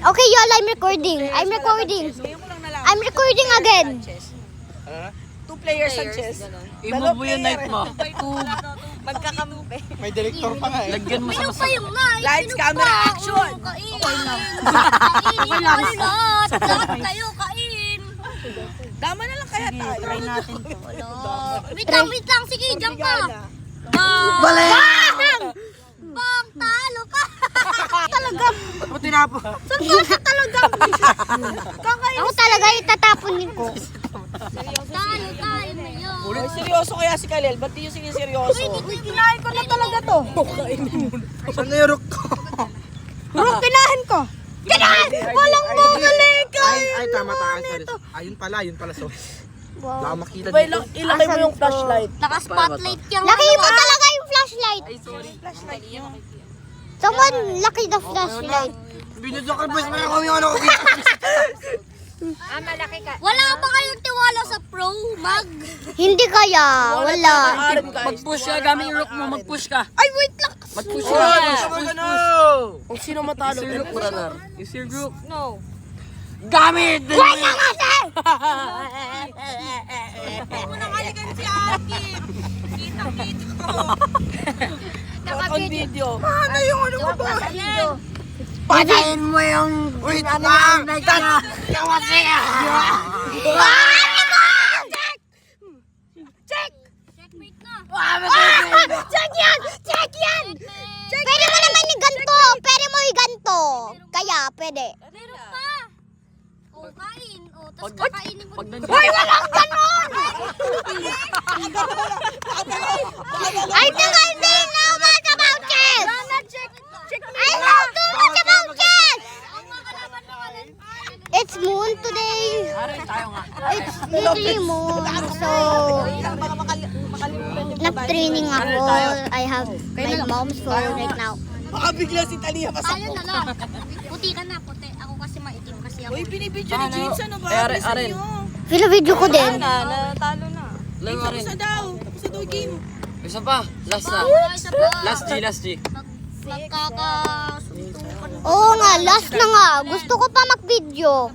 Okay, y'all, I'm recording. I'm recording again. Two players Sanchez. I-move mo yung knife mo. Magkakampi. May director pa nga eh. Lagyan mo sa Pa yung knife. Lights, camera, action! Okay lang. Lahat kayo, kain. Dama na lang kaya tayo. Try natin to. Wait lang. Sige, jump ka. Bang, talo ka. Talaga. Ba't mo tinapo? Saan talaga? Ako talaga itatapon ko. Talo tayo ngayon. Uy, seryoso kaya si Kalel. Ba't di yung sige seryoso? Uy, kinain ko na talaga to. Saan na yung rook ko? Bro, kinain ko. Kinain! Walang bumalik. Ay, tama. Sorry. Ayun pala. So, wala akong makita Wait, dito. ilagay mo yung flashlight. Naka-spotlight yung laki mo talaga yung flashlight. Ay, sorry. Someone lucky the flashlight. Binudok ang boys, parang kami yung ano ko. Wala ba kayong tiwala sa Pro Mag? Hindi kaya. Wala. Mag-push ka, gamit yung rook mo, mag-push ka. Ay, wait lang. Mag-push Oy, ka. sabay ka na! Kung sino matalo, Use your rook, brother. Use your rook. No. Gamit! Wait lang kasi! On video. Ano yung ano ko ba? Patayin mo yung... Wait lang! Checkmate na. Check yan! Pwede mo naman iganto. Kaya, pwede. Meron pa. O, kain. O, tapos kakainin mo. Pag nandiyan. Hoy, walang ganon! I think I know much about chess! I know too much about chess! It's moon today. Aray, tayo nga. It's literally moon. So, nag-training ako. I have my mom's phone right now. Baka bigla si Talia Tayo pasok. na lang. Puti ka na, puti. Ako kasi maitim kasi ako. Uy, binibidyo ni James, ano ba? Are, Bilisan are. niyo. Video ko din. Natalo na. Laro ka rin. Isa daw game. Isa pa. Last na. Isa pa. Last G. Magkakasuntukan. Oo nga, last na nga. Gusto ko pa mag-video.